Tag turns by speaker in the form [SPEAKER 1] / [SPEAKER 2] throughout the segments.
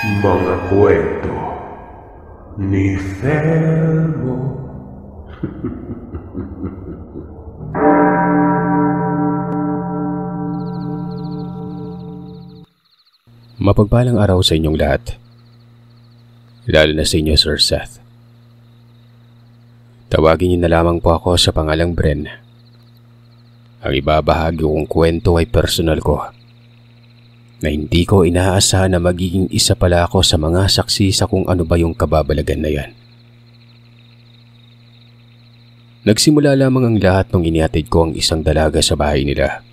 [SPEAKER 1] Mga kwento ni Felmo.
[SPEAKER 2] Mapagpalang araw sa inyong lahat, lalo na sa inyo, Sir Seth. Tawagin niyo na lamang po ako sa pangalang Bren. Ang ibabahagi kong kwento ay personal ko, na hindi ko inaasahan na magiging isa pala ako sa mga saksi sa kung ano ba yung kababalagan na yan. Nagsimula lamang ang lahat nung inihatid ko ang isang dalaga sa bahay nila.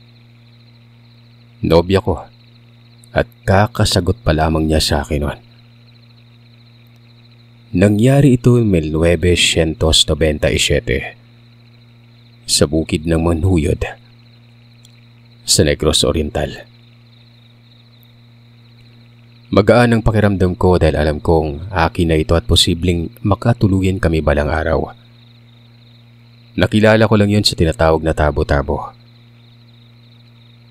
[SPEAKER 2] Nobya ko, at kakasagot pa lamang niya sa akin noon. Nangyari ito 1997 sa bukid ng Manhuyod sa Negros Oriental. Magaan ang pakiramdam ko dahil alam kong akin na ito at posibleng makatuluyan kami balang araw. Nakilala ko lang yun sa tinatawag na tabo-tabo.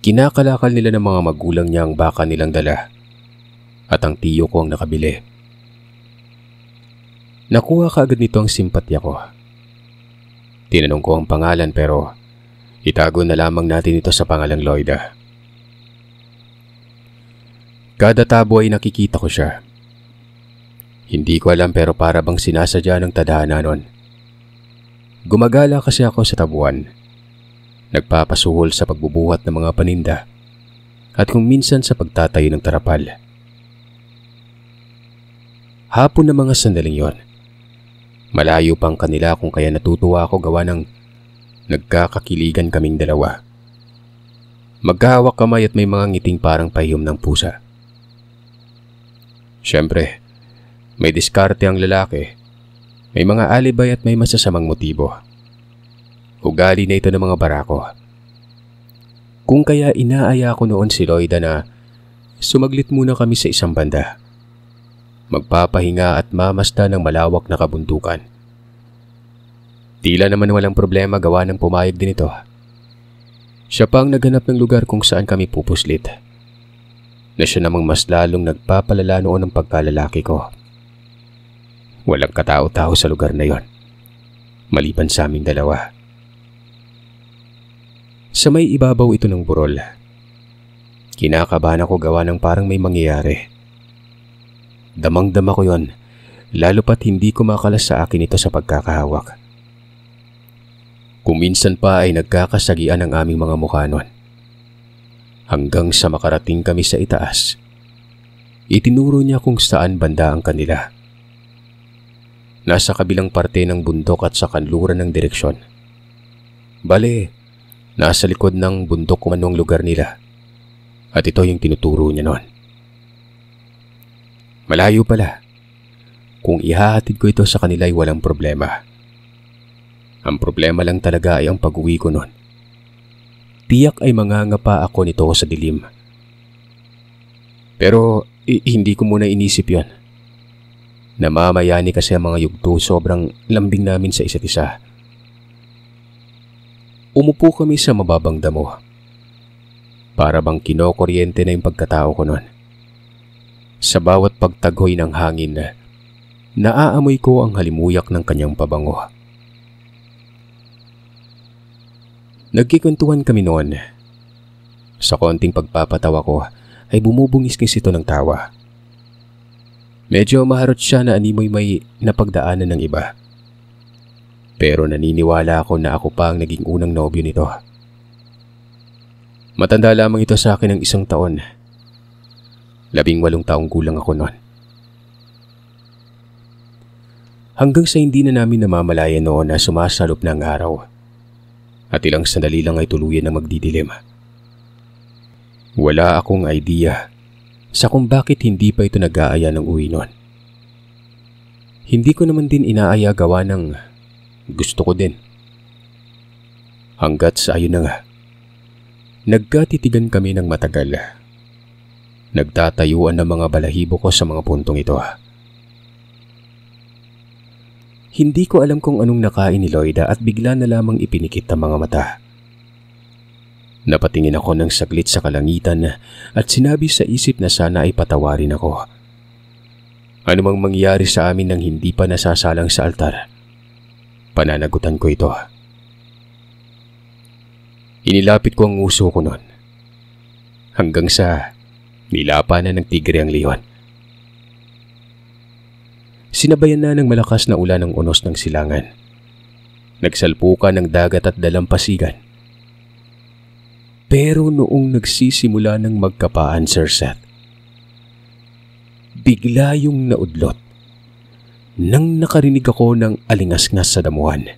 [SPEAKER 2] Kinakalakal nila ng mga magulang niya ang baka nilang dala at ang tiyo ko ang nakabili. Nakuha kaagad nito ang simpatya ko. Tinanong ko ang pangalan pero itago na lamang natin ito sa pangalang Lloyda. Kada tabo ay nakikita ko siya. Hindi ko alam pero para bang sinasadya ng tadhana nun. Gumagala kasi ako sa tabuan. Nagpapasuhol sa pagbubuhat ng mga paninda at kung minsan sa pagtatayo ng tarapal. Hapon na mga sandaling yon. Malayo pang kanila kung kaya natutuwa ako gawa ng nagkakakiligan kaming dalawa. Maghahawak kamay at may mga ngiting parang pahiyom ng pusa. Siyempre, may diskarte ang lalaki. May mga alibay at may masasamang motibo. Ugali na ito ng mga barako. Kung kaya inaaya ko noon si Lloyda na sumaglit muna kami sa isang banda. Magpapahinga at mamasta ng malawak na kabundukan. Tila naman walang problema gawa ng pumayag din ito. Siya pa ang naghanap ng lugar kung saan kami pupuslit. Na siya namang mas lalong nagpapalala noon ng pagkalalaki ko. Walang katao-tao sa lugar na yon, maliban sa aming dalawa. Sa may ibabaw ito ng burol. Kinakabahan ako gawa ng parang may mangyayari. Damang-dama ko yon, lalo pat hindi ko makalas sa akin ito sa pagkakahawak. Kung minsan pa ay nagkakasagian ang aming mga mukha nun. Hanggang sa makarating kami sa itaas, itinuro niya kung saan banda ang kanila. Nasa kabilang parte ng bundok at sa kanluran ng direksyon. Bale, nasa likod ng bundok man ang lugar nila. At ito yung tinuturo niya noon. Malayo pala. Kung ihahatid ko ito sa kanila ay walang problema. Ang problema lang talaga ay ang pag-uwi ko noon. Tiyak ay mangangapa ako nito sa dilim. Pero hindi ko muna inisip yon. Namamayani kasi ang mga yugto, sobrang lambing namin sa isa't isa. Umupo kami sa mababang damo. Para bang kinokuryente na yung pagkatao ko noon. Sa bawat pagtagoy ng hangin, naaamoy ko ang halimuyak ng kanyang pabango. Nagkikwentuhan kami noon. Sa konting pagpapatawa ko ay bumubungis-ngis ito ng tawa. Medyo maharot siya na animoy may napagdaanan ng iba. Pero naniniwala ako na ako pa ang naging unang nobyo nito. Matanda lamang ito sa akin ng 1 taon. 18 taong gulang ako noon. Hanggang sa hindi na namin namamalayan noon na sumasalop na ang araw. At ilang sandali lang ay tuluyan na magdidilim. Wala akong idea sa kung bakit hindi pa ito nag-aaya ng uwi noon. Hindi ko naman din inaaya gawa ng gusto ko din. Hanggat sa ayun na nga. Nagkatitigan kami ng matagal. Nagtatayuan ng mga balahibo ko sa mga puntong ito. Hindi ko alam kung anong nakain ni Lloyda at bigla na lamang ipinikit ang mga mata. Napatingin ako ng saglit sa kalangitan at sinabi sa isip na sana ay patawarin ako. Ano mang mangyari sa amin nang hindi pa nasasalang sa altar, pananagutan ko ito. Inilapit ko ang uso ko noon, hanggang sa nilapanan ng tigre ang leon. Sinabayan na ng malakas na ulan ng unos ng silangan. Nagsalpukan ng dagat at dalampasigan. Pero noong nagsisimula ng magkapaan, Sir Seth, bigla yung naudlot nang nakarinig ako ng alingasngas sa damuhan.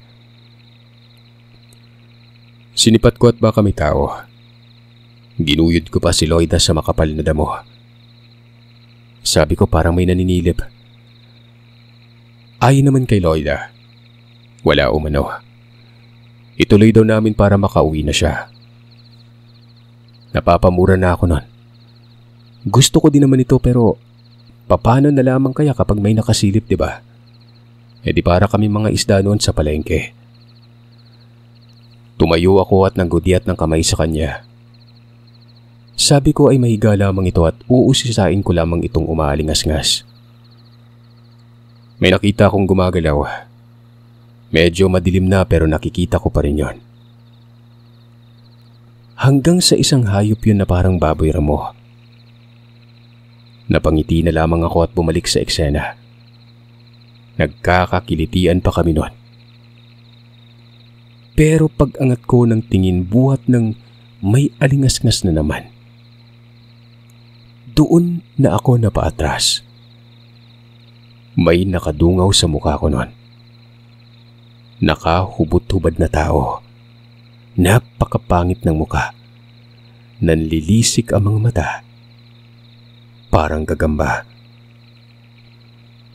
[SPEAKER 2] Sinipat ko at baka may tao. Ginuyod ko pa si Loida sa makapal na damo. Sabi ko parang may naninilip. Ayon naman kay Loida, wala umano. Ituloy daw namin para makauwi na siya. Napapamura na ako nun. Gusto ko din naman ito pero paano na lamang kaya kapag may nakasilip, di ba? E di para kami mga isda noon sa palengke. Tumayo ako at nanggudyat ng kamay sa kanya. Sabi ko ay mahiga lamang ito at uusisain ko lamang itong umaalingas-ngas. May nakita akong gumagalaw. Medyo madilim na pero nakikita ko pa rin yon. Hanggang sa isang hayop yun na parang baboy ramo. Napangiti na lamang ako at bumalik sa eksena. Nagkakakilitian pa kami noon. Pero pag-angat ko ng tingin buhat ng may alingas-ngas na naman. Doon na ako napaatras. May nakadungaw sa mukha ko noon. Nakahubot-hubad na tao. Napakapangit ng mukha. Nanlilisik ang mga mata. Parang gagamba.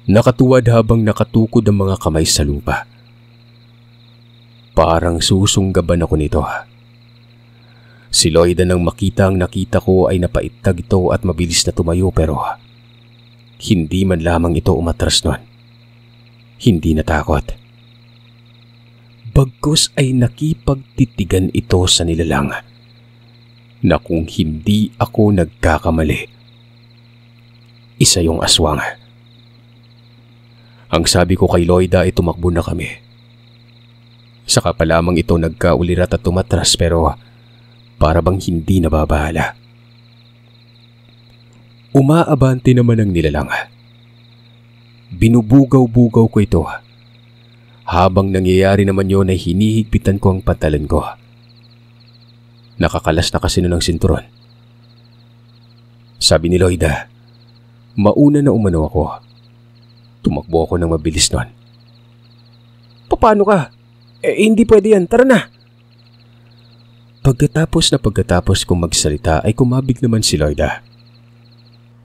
[SPEAKER 2] Nakatuwad habang nakatukod ang mga kamay sa lupa. Parang susunggaban ako nito. Si Loida nang makita ang nakita ko ay napaitag ito at mabilis na tumayo pero hindi man lamang ito umatras nun. Hindi natakot. Bagkus ay nakipagtitigan ito sa nilalang na kung hindi ako nagkakamali, isa yung aswang. Ang sabi ko kay Loida ay tumakbo na kami. Saka pa lamang ito nagkaulirat at tumatras pero para bang hindi nababahala. Umaabante naman ang nilalang. Binubugaw-bugaw ko ito. Habang nangyayari naman yun ay hinihigpitan ko ang pantalan ko. Nakakalas na kasi nun ang sinturon. Sabi ni Loida, mauna na umano ako. Tumakbo ako ng mabilis nun. Paano ka? Hindi pwede yan. Tara na. Pagkatapos kong magsalita ay kumabig naman si Loida.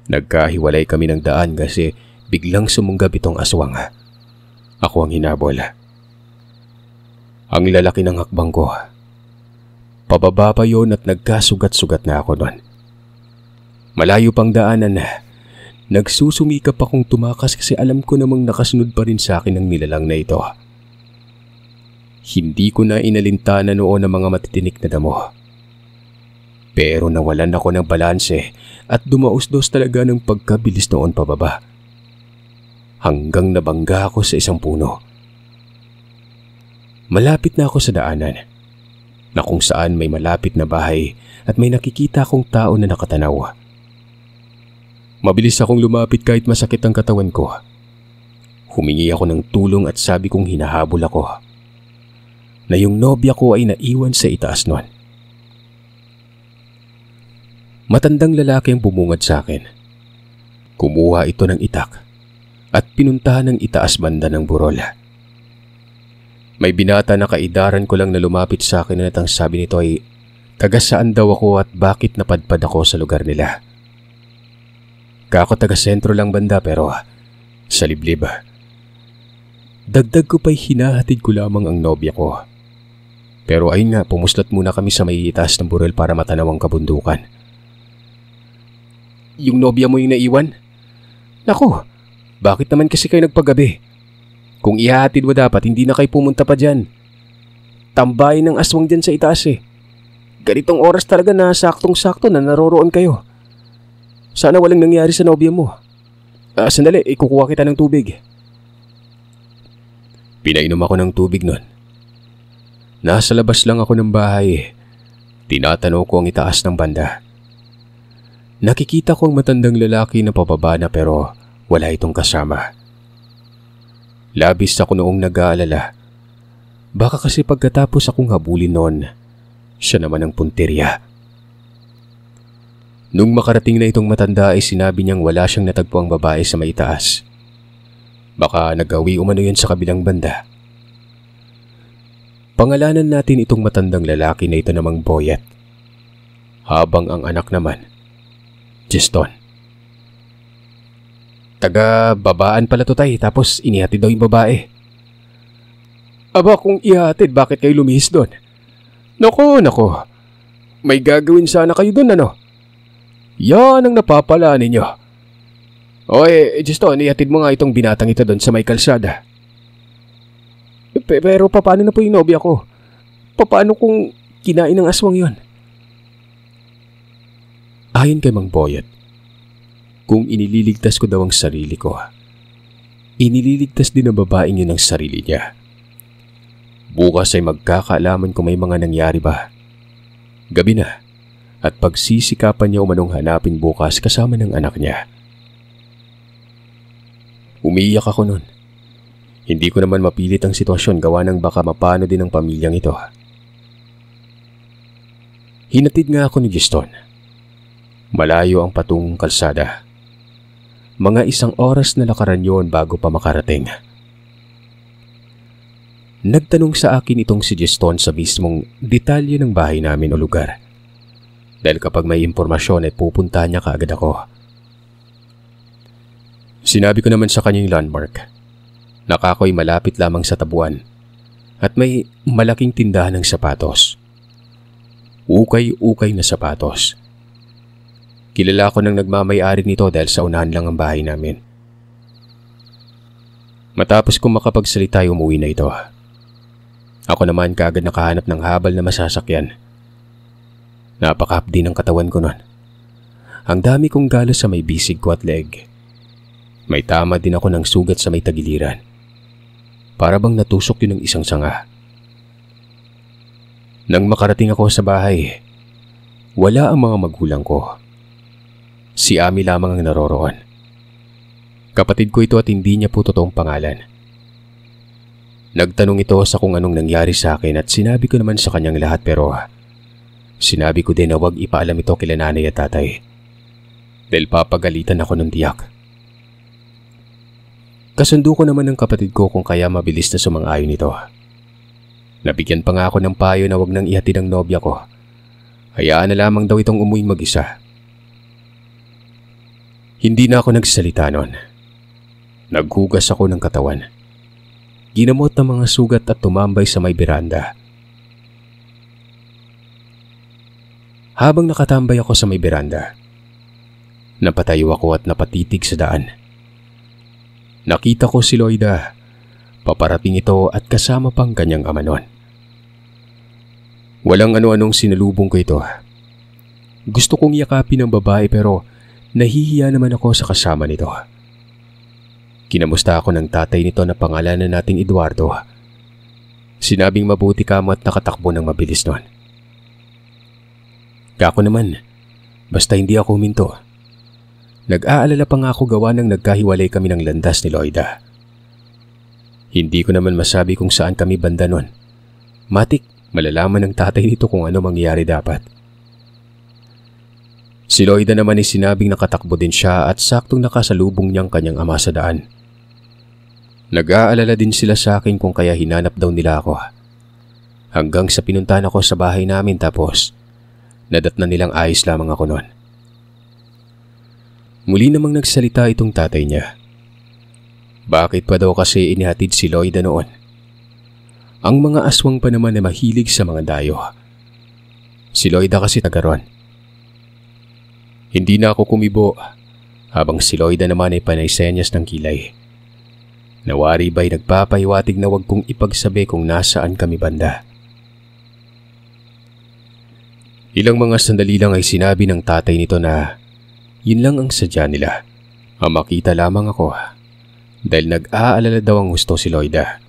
[SPEAKER 2] Nagkahiwalay kami ng daan kasi biglang sumunggab itong aswang. Ako ang hinabol. Ang lalaki ng hakbang ko. Pababa pa yon at nagkasugat-sugat na ako nun. Malayo pang daanan na. Nagsusumikap akong tumakas kasi alam ko namang nakasunod pa rin sa akin ang nilalang na ito. Hindi ko na inalintana noon ang mga matitinik na damo. Pero nawalan ako ng balanse at dumausdos talaga ng pagkabilis noon pababa. Hanggang nabangga ako sa isang puno. Malapit na ako sa daanan, na kung saan may malapit na bahay at may nakikita akong tao na nakatanaw. Mabilis akong lumapit kahit masakit ang katawan ko. Humingi ako ng tulong at sabi kong hinahabol ako. Na yung nobya ko ay naiwan sa itaas nun. Matandang lalaki ang bumungad sa akin. Kumuha ito ng itak at pinuntahan ng itaas banda ng burol. May binata na kaidaran ko lang na lumapit sa akin at ang sabi nito ay taga saan daw ako at bakit napadpad ako sa lugar nila. Kako taga sentro lang banda pero sa liblib. Dagdag ko pa'y hinahatid ko lamang ang nobya ko. Pero ayun nga, pumuslat muna kami sa may itaas ng burol para matanaw ang kabundukan. Yung nobya mo yung naiwan? Naku, bakit naman kasi kayo nagpagabi? Kung ihahatid mo dapat, hindi na kayo pumunta pa dyan. Tambayin ng aswang dyan sa itaas eh. Ganitong oras talaga na saktong-sakto na naroroon kayo. Sana walang nangyari sa nobya mo. Sandali, ikukuha kita ng tubig. Pinainom ako ng tubig nun. Nasa labas lang ako ng bahay. Tinatanaw ko ang itaas ng banda. Nakikita ko ang matandang lalaki na pababa na pero wala itong kasama. Labis ako noong nag-aalala. Baka kasi pagkatapos akong habulin noon, siya naman ang punteriya. Nung makarating na itong matanda ay sinabi niyang wala siyang natagpuang babae sa may itaas. Baka nagawi umano yun sa kabilang banda. Pangalanan natin itong matandang lalaki na ito namang Boyet. Habang ang anak naman, Juston. Taga-babaan pala to tay, tapos inihatid daw yung babae. Aba kung ihatid, bakit kayo lumihis doon? Nako. May gagawin sana kayo doon ano? Yan ang napapala ninyo. Oy, Juston, ihatid mo nga itong binatang ito doon sa may kalsada. Pero paano na po yung nobya ko? Paano kung kinain ng aswang yon? Ayon kay Mang Boyet, kung inililigtas ko daw ang sarili ko, inililigtas din ng babaeng yun ang sarili niya. Bukas ay magkakaalaman kung may mga nangyari ba. Gabi na at pagsisikapan niya umanong hanapin bukas kasama ng anak niya. Umiiyak ako nun. Hindi ko naman mapilit ang sitwasyon gawa ng baka mapano din ang pamilyang ito. Hinatid nga ako ni Juston. Malayo ang patungong kalsada. Mga 1 oras na lakaran yon bago pa makarating. Nagtanong sa akin itong si Juston sa mismong detalye ng bahay namin o lugar. Dahil kapag may impormasyon ay pupunta niya kaagad ako. Sinabi ko naman sa kanya yung landmark. Nakakoy malapit lamang sa tabuan at may malaking tindahan ng sapatos. Ukay-ukay na sapatos. Kilala ko nang nagmamay-ari nito dahil sa unahan lang ang bahay namin. Matapos kong makapagsalita ay umuwi na ito. Ako naman kaagad nakahanap ng habal na masasakyan. Napakahapdi ng katawan ko nun. Ang dami kong galos sa may bisig ko at leg. May tama din ako ng sugat sa may tagiliran. Para bang natusok yun ng isang sanga. Nang makarating ako sa bahay, wala ang mga magulang ko. Si Ami lamang ang naroroon. Kapatid ko ito at hindi niya po totoong pangalan. Nagtanong ito sa kung anong nangyari sa akin at sinabi ko naman sa kanyang lahat pero sinabi ko din na huwag ipaalam ito kila nanay at tatay. Dahil papagalitan ako ng tiyak. Kasundo ko naman ng kapatid ko kung kaya mabilis na sumang-ayon ito. Nabigyan pa nga ako ng payo na huwag nang ihatid ang nobya ko. Hayaan na lamang daw itong umuwing mag-isa. Hindi na ako nagsalita noon. Naghugas ako ng katawan. Ginamot ng mga sugat at tumambay sa may beranda. Habang nakatambay ako sa may beranda, napatayo ako at napatitig sa daan. Nakita ko si Loida. Paparating ito at kasama pang kanyang ama noon. Walang ano-anong sinalubong ko ito. Gusto kong yakapin ang babae pero nahihiya naman ako sa kasama nito. Kinamusta ako ng tatay nito na pangalanan nating Eduardo. Sinabing mabuti ka mo at nakatakbo ng mabilis noon. Kako naman, basta hindi ako huminto. Nag-aalala pa nga ako gawa ng nagkahiwalay kami ng landas ni Loida. Hindi ko naman masabi kung saan kami banda nun. Matik, malalaman ng tatay nito kung ano mangyayari dapat. Si Loida naman ay sinabing nakatakbo din siya at saktong nakasalubong niyang kanyang ama sa daan. Nag-aalala din sila sa akin kung kaya hinanap daw nila ako. Hanggang sa pinuntahan ako sa bahay namin tapos nadatnan nilang ayos lamang ako noon. Muli namang nagsalita itong tatay niya. Bakit pa daw kasi inihatid si Loida noon? Ang mga aswang pa naman ay mahilig sa mga dayo. Si Loida kasi taga ron. Hindi na ako kumibo habang si Loida naman ay panaysenyas ng kilay. Nawari ba'y nagpapahiwatig na wag kong ipagsabi kung nasaan kami banda. Ilang mga sandali lang ay sinabi ng tatay nito na yun lang ang sadya nila Makita lamang ako dahil nag-aalala daw ang husto si Loida.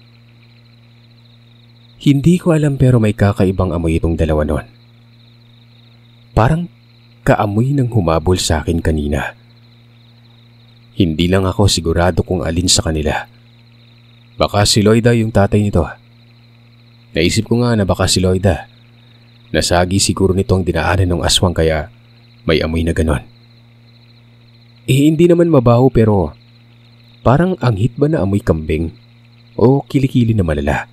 [SPEAKER 2] Hindi ko alam pero may kakaibang amoy itong dalawa noon. Parang kaamoy ng humabol sa akin kanina. Hindi lang ako sigurado kung alin sa kanila. Baka si Loida yung tatay nito. Naisip ko nga na baka si Loida. Nasagi siguro nito ang dinaanan ng aswang kaya may amoy na ganon. Hindi naman mabaho pero parang anghit ba na amoy kambing o kilikili na malala.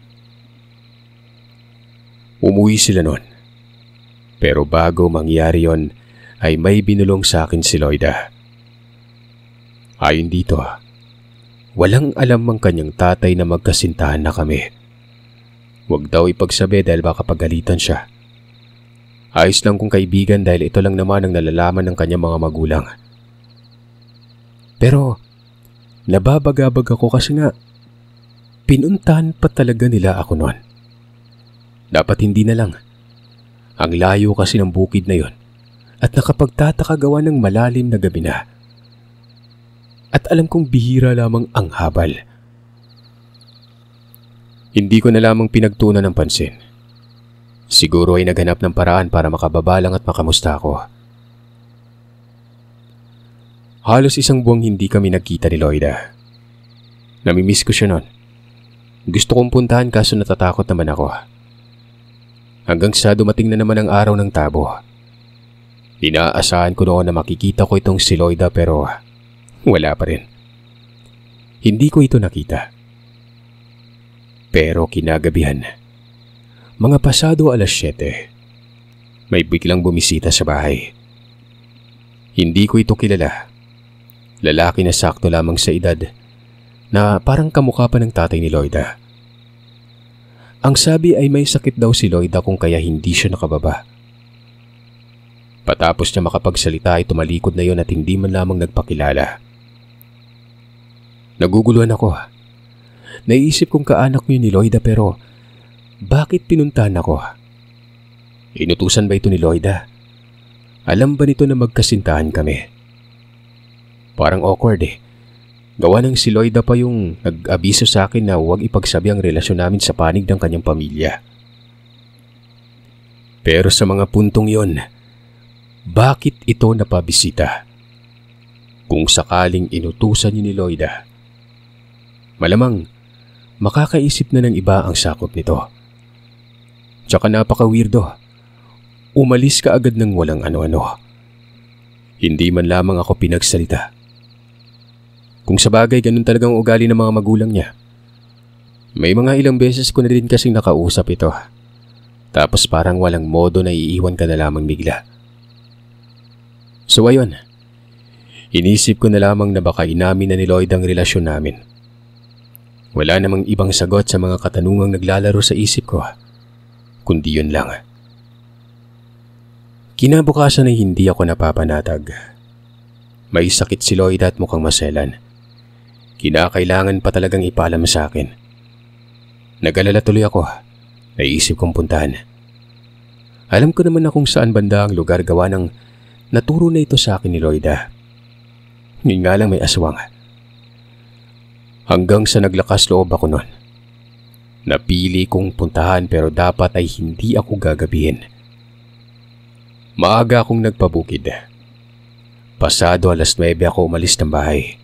[SPEAKER 2] Umuwi sila noon. Pero bago mangyari yon ay may binulong sa akin si Loida. Ayon dito, walang alam ang kanyang tatay na magkasintahan na kami. Huwag daw ipagsabi dahil baka pagalitan siya. Ayos lang kung kaibigan dahil ito lang naman ang nalalaman ng kanyang mga magulang. Pero nababagabag ako kasi nga pinuntahan pa talaga nila ako noon. Dapat hindi na lang. Ang layo kasi ng bukid na yon at nakapagtataka gawa ng malalim na gabi na. At alam kong bihira lamang ang habal. Hindi ko na lamang pinagtuunan ng pansin. Siguro ay naghanap ng paraan para makababa lang at makamusta ako. Halos isang buwang hindi kami nagkita ni Loida. Namimiss ko siya noon. Gusto kong puntahan kaso natatakot naman ako. Hanggang sa dumating na naman ang araw ng tabo. Inaasahan ko noon na makikita ko itong si Loida pero wala pa rin. Hindi ko ito nakita. Pero kinagabihan, mga pasado 7:00, may biglang bumisita sa bahay. Hindi ko ito kilala. Lalaki na sakto lamang sa edad na parang kamukha pa ng tatay ni Loida. Ang sabi ay may sakit daw si Loida kung kaya hindi siya nakababa. Patapos niya makapagsalita ay tumalikod na yon at hindi man lamang nagpakilala. Naguguluhan ako. Naisip kong kaanak niyo ni Loida pero bakit pinuntahan ako? Inutusan ba ito ni Loida? Alam ba nito na magkasintahan kami? Parang awkward eh. Gawa ng si Loida pa yung nag-abiso sa akin na huwag ipagsabi ang relasyon namin sa panig ng kanyang pamilya. Pero sa mga puntong yon, bakit ito napabisita? Kung sakaling inutusan niyo ni Loida, malamang makakaisip na ng iba ang sakop nito. Tsaka napaka-weirdo. Umalis ka agad ng walang ano-ano. Hindi man lamang ako pinagsalita. Kung sa bagay, ganun talagang ugali ng mga magulang niya. May mga ilang beses ko na din kasing nakausap ito. Tapos parang walang modo na iiwan ka na lamang bigla. So ayun, inisip ko na lamang na baka inamin na ni Lloyd ang relasyon namin. Wala namang ibang sagot sa mga katanungang naglalaro sa isip ko, kundi yun lang. Kinabukasan ay hindi ako napapanatag. May sakit si Lloyd at mukhang maselan. Kinakailangan pa talagang ipaalam sa akin. Nag-alala tuloy ako. Naisip kong puntahan. Alam ko naman na kung saan banda ang lugar gawa ng naturo na ito sa akin ni Loida. Yun nga lang may aswang. Hanggang sa naglakas loob ako nun. Napili kong puntahan pero dapat ay hindi ako gagabihin. Maaga akong nagpabukid. Pasado 9:00 ako umalis ng bahay.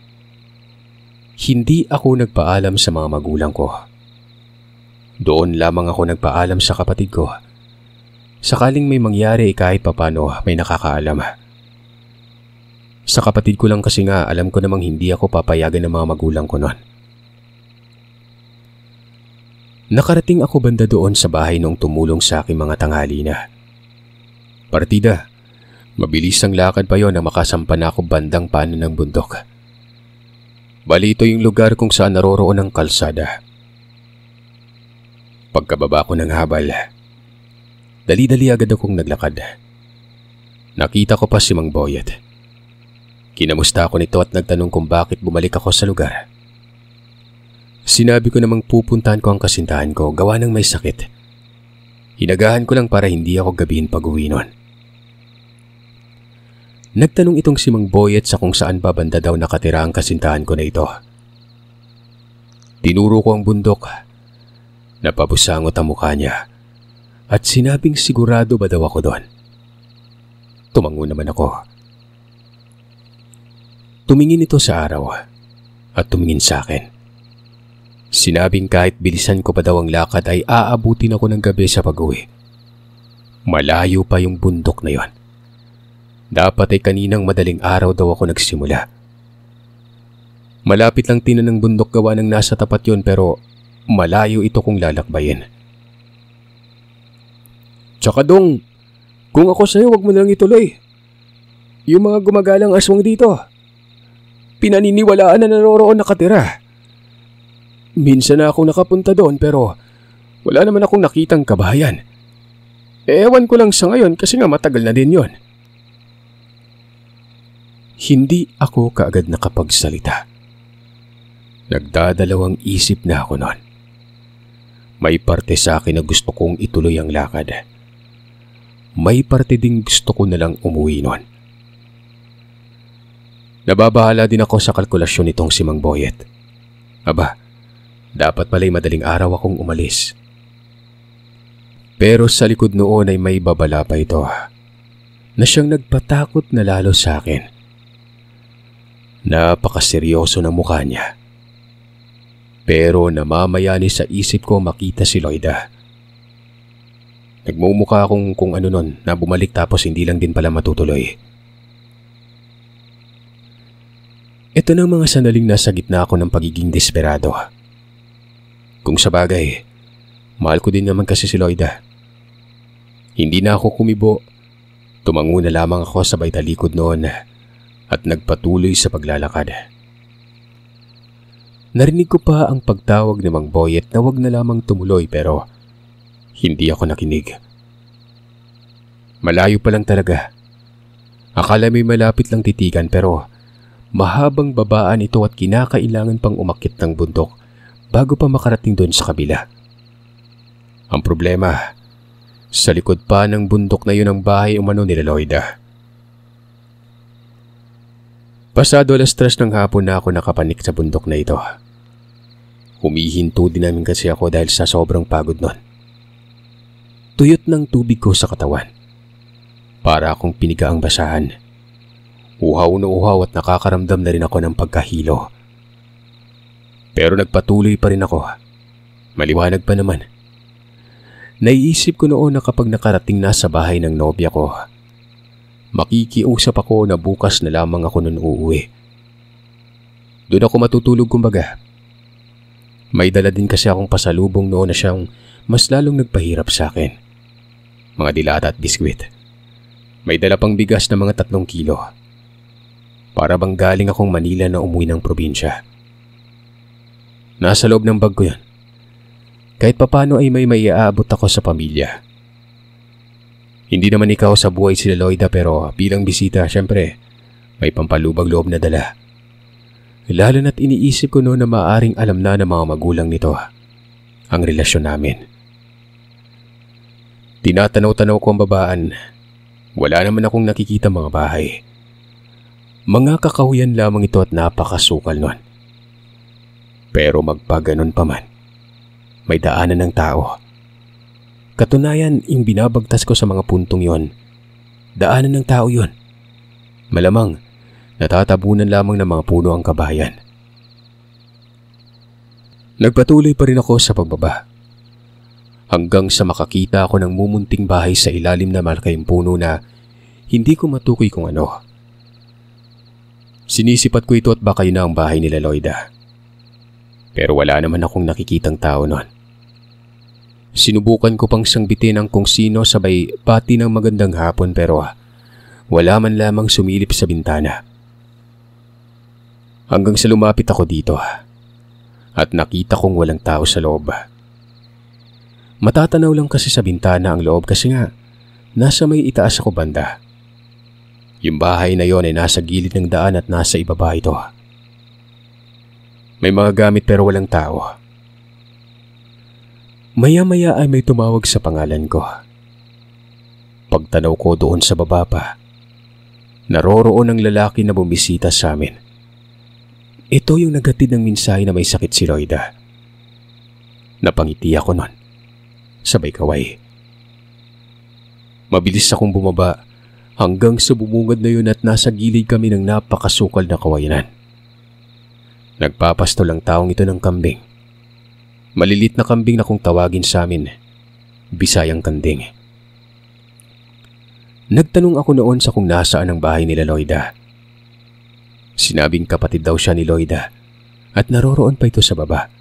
[SPEAKER 2] Hindi ako nagpaalam sa mga magulang ko. Doon lamang ako nagpaalam sa kapatid ko. Sakaling may mangyari kahit papano may nakakaalam. Sa kapatid ko lang kasi nga alam ko namang hindi ako papayagan ng mga magulang ko noon. Nakarating ako banda doon sa bahay noong tumulong sa aking mga tanghali na. Partida, mabilis ang lakad pa yon na makasampa na ako bandang paano ng bundok. Bali ito yung lugar kung saan naroroon ang kalsada. Pagkababa ko ng habal, dali-dali agad akong naglakad. Nakita ko pa si Mang Boyet. Kinamusta ako nito at nagtanong kung bakit bumalik ako sa lugar. Sinabi ko namang pupuntahan ko ang kasintahan ko gawa ng may sakit. Hinagahan ko lang para hindi ako gabihin pag-uwi nun. Nagtanong itong si Mang Boyet sa kung saan ba banda daw nakatira ang kasintahan ko na ito. Tinuro ko ang bundok. Napabusangot ang mukha niya at sinabing sigurado ba daw ako doon. Tumango naman ako. Tumingin ito sa araw at tumingin sa akin. Sinabing kahit bilisan ko pa daw ang lakad ay aabutin ako ng gabi sa pag-uwi. Malayo pa yung bundok na yon. Dapat ay kaninang madaling araw daw ako nagsimula. Malapit lang tinan ng bundok gawa ng nasa tapat yon pero malayo ito kung lalakbayin. Tsaka dong, kung ako sa'yo wag mo na lang ituloy. Yung mga gumagalang aswang dito, pinaniniwalaan na naroroon nakatira. Minsan na akong nakapunta doon pero wala naman akong nakitang kabahayan. Ewan ko lang sa ngayon kasi nga matagal na din yon. Hindi ako kaagad nakapagsalita. Nagdadalawang isip na ako noon. May parte sa akin na gusto kong ituloy ang lakad. May parte ding gusto ko na lang umuwi noon. Nababahala din ako sa kalkulasyon nitong si Mang Boyet. Aba, dapat pala'y madaling araw akong umalis. Pero sa likod noon ay may babala pa ito na siyang nagpatakot na lalo sa akin. Napakaseryoso ng mukha niya. Pero namamayani sa isip ko makita si Loida. Nagmumukha akong kung ano nun na bumalik tapos hindi lang din pala matutuloy. Ito na mga sandaling nasa gitna ako ng pagiging desperado. Kung sa bagay, mahal ko din naman kasi si Loida. Hindi na ako kumibo. Tumango na lamang ako sa talikod noon at nagpatuloy sa paglalakad. Narinig ko pa ang pagtawag ni Mang Boyet na wag na lamang tumuloy pero hindi ako nakinig. Malayo pa lang talaga. Akala may malapit lang titigan pero mahabang babaan ito at kinakailangan pang umakyat ng bundok bago pa makarating doon sa kabila. Ang problema, sa likod pa ng bundok na yun ang bahay umano nila Loida. Pasado 3:00 ng hapon na ako nakapanik sa bundok na ito. Humihinto din namin kasi ako dahil sa sobrang pagod nun. Tuyot ng tubig ko sa katawan. Para akong piniga ang basahan. Uhaw na uhaw at nakakaramdam na rin ako ng pagkahilo. Pero nagpatuloy pa rin ako. Maliwanag pa naman. Naiisip ko noon na kapag nakarating na sa bahay ng nobya ko, makikiusap ako na bukas na lamang ako nun uuwi. Doon ako matutulog kumbaga. May dala din kasi akong pasalubong noon na siyang mas lalong nagpahirap sa akin. Mga dilata at biskwit. May dala pang bigas na mga 3 kilo. Para bang galing akong Manila na umuwi ng probinsya. Nasa loob ng bag ko yan. Kahit papano ay may maiaabot ako sa pamilya. Hindi naman ikaw sa buhay sila Loida pero bilang bisita, syempre, may pampalubag loob na dala. Lalo na't iniisip ko noon na maaaring alam na ng mga magulang nito ang relasyon namin. Tinatanaw-tanaw ko ang babaan. Wala naman akong nakikita mga bahay. Mga kakahuyan lamang ito at napakasukal nun. Pero magpaganon pa man, may daanan ng tao. Katunayan, yung binabagtas ko sa mga puntong yon, daanan ng tao yon. Malamang, natatabunan lamang ng mga puno ang kabayan. Nagpatuloy pa rin ako sa pagbaba. Hanggang sa makakita ako ng mumunting bahay sa ilalim na malakayong puno na hindi ko matukoy kung ano. Sinisipat ko ito at baka yun na ang bahay nila Loida. Pero wala naman akong nakikitang tao nun. Sinubukan ko pang sangbitin ang kung sino sabay pati ng magandang hapon pero wala man lamang sumilip sa bintana. Hanggang sa lumapit ako dito at nakita kong walang tao sa loob. Matatanaw lang kasi sa bintana ang loob kasi nga nasa may itaas ako banda. Yung bahay na yon ay nasa gilid ng daan at nasa ibaba ito. May mga gamit pero walang tao. Maya-maya ay may tumawag sa pangalan ko. Pagtanaw ko doon sa baba pa, Naroroon ang lalaki na bumisita sa amin. Ito yung naghatid ng mensahe na may sakit si Loida. Napangiti ako nun. Sabay kaway. Mabilis akong bumaba hanggang sa bumungad na yun at nasa gilid kami ng napakasukal na kawayanan. Nagpapasto lang taong ito ng kambing. Malilit na kambing na kung tawagin sa amin, Bisayang kanding. Nagtanong ako noon sa kung nasaan ang bahay nila Loida. Sinabing kapatid daw siya ni Loida at naroroon pa ito sa baba.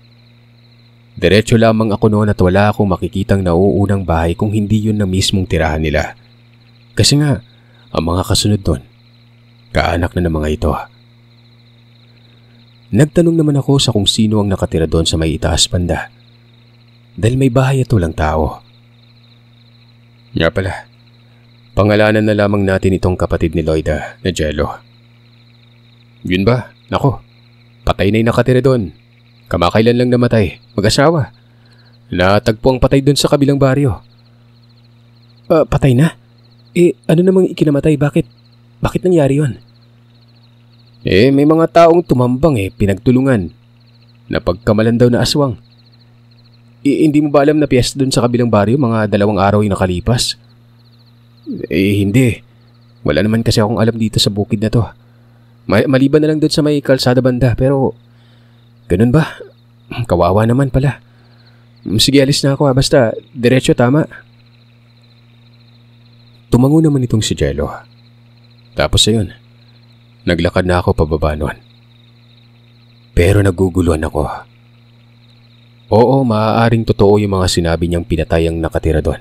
[SPEAKER 2] Diretso lamang ako noon at wala akong makikitang nauunang bahay kung hindi yun na mismong tirahan nila. Kasi nga, ang mga kasunod doon, kaanak na ng mga ito. Nagtanong naman ako sa kung sino ang nakatira doon sa may itaas banda. Dahil may bahay at walang tao. Nga pala, pangalanan na lamang natin itong kapatid ni Loida na Jello. Yun ba? Nako, patay na yung nakatira doon. Kamakailan lang namatay, mag-asawa. Natagpo ang patay doon sa kabilang baryo. Patay na? Ano namang ikinamatay? Bakit nangyari yun? May mga taong tumambang pinagtulungan. Napagkamalan daw na aswang. Hindi mo ba alam na piyesta doon sa kabilang baryo mga 2 araw yung nakalipas? Hindi. Wala naman kasi akong alam dito sa bukid na to. Maliban na lang doon sa may kalsada banda, pero ganun ba? Kawawa naman pala. Sige, alis na ako basta diretso tama. Tumango naman itong si Jello. Tapos ayun, naglakad na ako pababa nun. Pero naguguluhan ako. Oo, maaaring totoo yung mga sinabi niyang pinatay ang nakatira doon.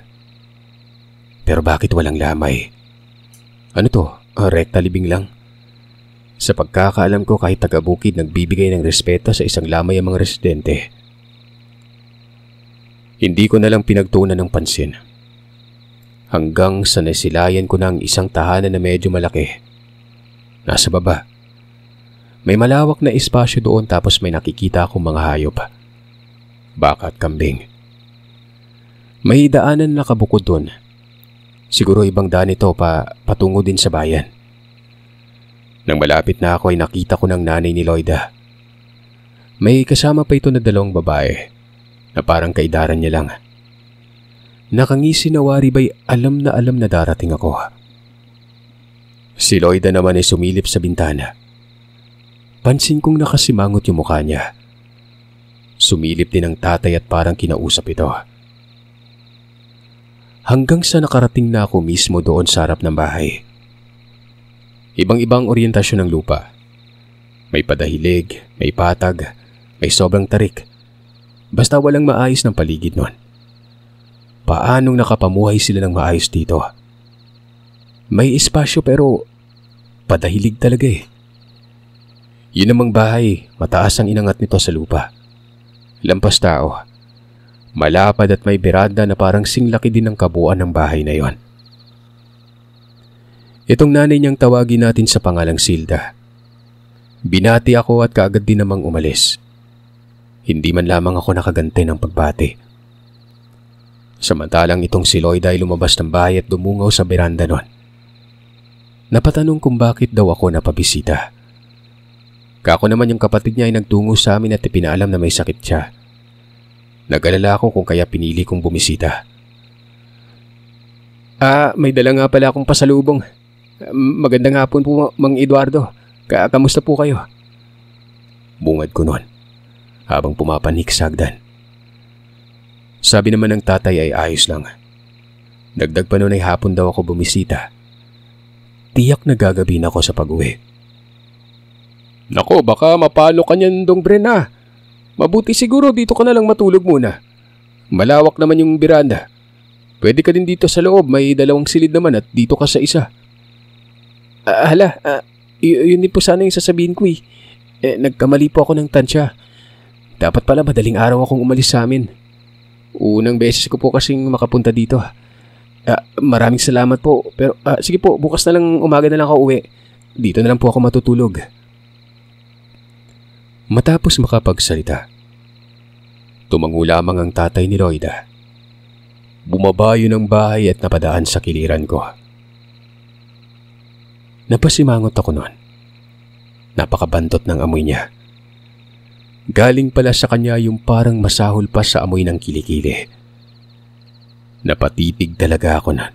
[SPEAKER 2] Pero bakit walang lamay? Ano to? Rekta libing lang? Sa pagkakaalam ko kahit taga-bukid nagbibigay ng respeto sa isang lamay ang mga residente. Hindi ko na lang pinagtuunan ng pansin. Hanggang sa nasilayan ko ng isang tahanan na medyo malaki. Nasa baba. May malawak na espasyo doon tapos may nakikita akong mga hayop. Baka at kambing. May daanan na nakabukod doon. Siguro ibang daan ito patungo din sa bayan. Nang malapit na ako ay nakita ko ng nanay ni Loida. May kasama pa ito na 2 babae na parang kaidaran niya lang. Nakangisi na wari ba'y alam na darating ako. Si Loida naman ay sumilip sa bintana. Pansin kong nakasimangot yung mukha niya. Sumilip din ang tatay at parang kinausap ito. Hanggang sa nakarating na ako mismo doon sa harap ng bahay. Ibang-ibang oryentasyon ng lupa. May padahilig, may patag, may sobrang tarik. Basta walang maayos ng paligid nun. Paanong nakapamuhay sila ng maayos dito? May espasyo pero padahilig talaga Yun namang bahay, mataas ang inangat nito sa lupa. Lampas tao. Malapad at may beranda na parang singlaki din ng kabuuan ng bahay na yon. Itong nanay niyang tawagin natin sa pangalang Silda. Binati ako at kaagad din namang umalis. Hindi man lamang ako nakagante ng pagbati. Samantalang itong si Loida ay lumabas ng bahay at dumungaw sa beranda nun. Napatanong kung bakit daw ako napabisita. Kako naman yung kapatid niya ay nagtungo sa amin at ipinaalam na may sakit siya. Nag-alala ako kung kaya pinili kong bumisita. May dala nga pala akong pasalubong. Magandang hapon po, Mang Eduardo. Kamusta po kayo? Bungad ko nun, habang pumapanik sa hagdan. Sabi naman ng tatay ay ayos lang. Dagdag pa nun ay hapon daw ako bumisita. Tiyak na gagabihin ako sa pag-uwi. Nako, baka mapalo ka niyan dong Bren. Mabuti siguro dito ka na lang matulog muna. Malawak naman yung beranda. Pwede ka din dito sa loob, may 2 silid naman at dito ka sa isa. Yun din po sana yung sasabihin ko nagkamali po ako ng tansya. Dapat pala madaling araw akong umalis sa amin. Unang beses ko po kasing makapunta dito. Maraming salamat po. Pero sige po, bukas na lang umaga na lang ako uwi. Dito na lang po ako matutulog. Matapos makapagsalita, tumango lamang ang tatay ni Loida. Bumaba yun ng bahay at napadaan sa kiliran ko. Napasimangot ako noon. Napakabantot ng amoy niya. Galing pala sa kanya yung parang masahol pa sa amoy ng kilikili. Napatitig talaga ako noon.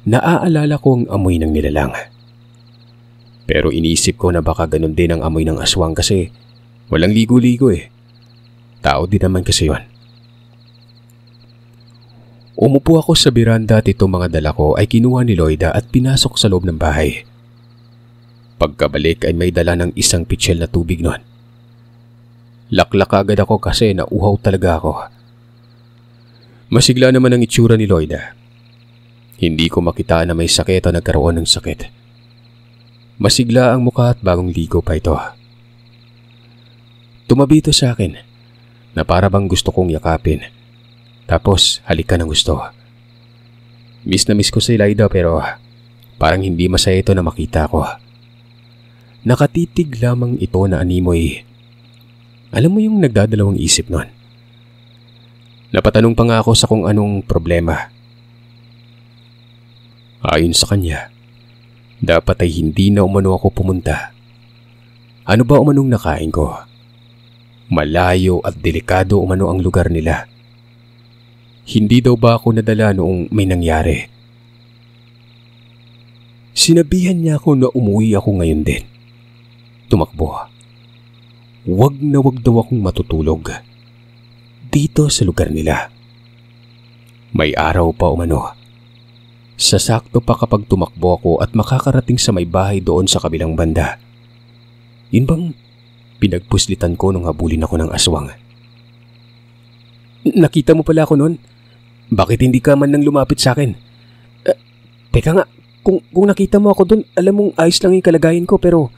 [SPEAKER 2] Naaalala ko ang amoy ng nilalang. Pero iniisip ko na baka ganun din ang amoy ng aswang kasi walang ligo-ligo eh. Tao din naman kasi yun. Umupo ako sa biranda at itong mga dala ko ay kinuha ni Loida at pinasok sa loob ng bahay. Pagkabalik ay may dala ng isang pitsil na tubig noon. Laklak agad ako kasi nauhaw talaga ako. Masigla naman ang itsura ni Loida. Hindi ko makita na may sakit o nagkaroon ng sakit. Masigla ang mukha at bagong ligo pa ito. Tumabi ito sa akin na para bang gusto kong yakapin. Tapos halikan ng gusto. Miss na miss ko si Loida pero parang hindi masaya ito na makita ko. Nakatitig lamang ito na animoy. Alam mo yung nagdadalawang isip nun? Napatanong pa nga ako sa kung anong problema. Ayon sa kanya, dapat ay hindi na umano ako pumunta. Ano ba umanong nakain ko? Malayo at delikado umano ang lugar nila. Hindi daw ba ako nadala noong may nangyari? Sinabihan niya ako na umuwi ako ngayon din. Tumakbo. Wag na wag daw akong matutulog dito sa lugar nila. May araw pa umano. Sasakto pa kapag tumakbo ako at makakarating sa may bahay doon sa kabilang banda. Yun bang pinagpuslitan ko nung habulin ako ng aswang? Nakita mo pala ako noon? Bakit hindi ka man nang lumapit sa akin? Teka nga, kung nakita mo ako doon, alam mong ayos lang yung kalagayan ko pero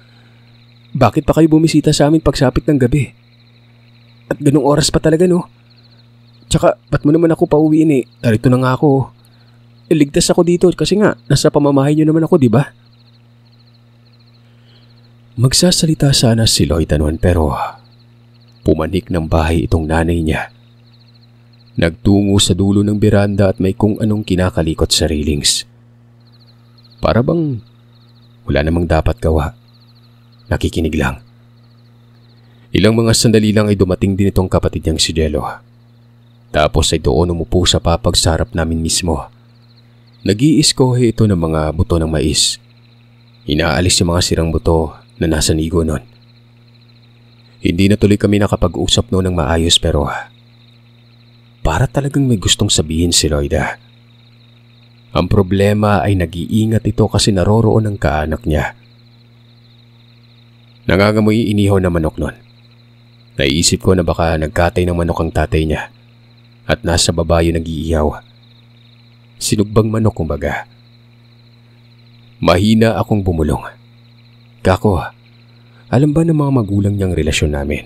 [SPEAKER 2] bakit pa kayo bumisita sa amin pagsapit ng gabi? At ganung oras pa talaga no? Tsaka ba't mo naman ako pauwiin eh? Narito na nga ako. Ligtas ako dito kasi nga nasa pamamahay niyo naman ako, di ba? Magsasalita sana si Loida noon pero pumanik ng bahay itong nanay niya. Nagtungo sa dulo ng biranda at may kung anong kinakalikot sa railings. Para bang wala namang dapat gawa. Nakikinig lang. Ilang mga sandali lang ay dumating din itong kapatid niyang si Jello. Tapos ay doon umupo sa papag sa harap namin mismo. Nag-iiskohe ito ng mga buto ng mais. Inaalis yung mga sirang buto na nasa nigo noon. Hindi na tuloy kami nakapag-usap noon ng maayos pero para talagang may gustong sabihin si Loida. Ang problema ay nag-iingat ito kasi naroroon ang kaanak niya. Nangangamoy inihaw na manok noon. Naisip ko na baka nagkatay ng manok ang tatay niya at nasa baba yung nag-iihaw. Sinugbang manok kumbaga. Mahina akong bumulong. Kako, alam ba ng mga magulang niyang relasyon namin?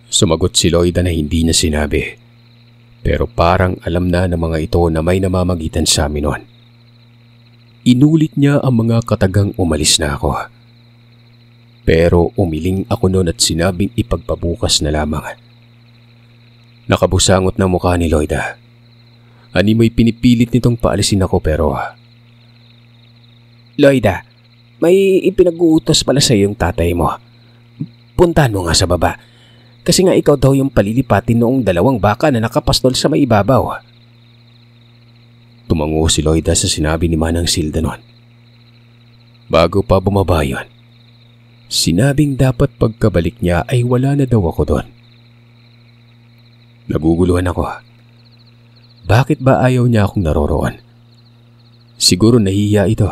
[SPEAKER 2] Sumagot si Loida na hindi niya sinabi. Pero parang alam na ng mga ito na may namamagitan sa amin noon. Inulit niya ang mga katagang umalis na ako. Pero umiling ako noon at sinabing ipagpabukas na lamang. Nakabusangot na mukha ni Loida. Animoy pinipilit nitong paalisin ako pero Loida, may ipinag-uutos pala sa iyo yung tatay mo. Puntahan mo nga sa baba. Kasi nga ikaw daw yung palilipatin noong 2 baka na nakapastol sa may ibabaw. Tumango si Loida sa sinabi ni Manang Silda noon. Bago pa bumaba yun, sinabing dapat pagkabalik niya ay wala na daw ako doon. Naguguluhan ako. Bakit ba ayaw niya akong naroroon? Siguro nahihiya ito.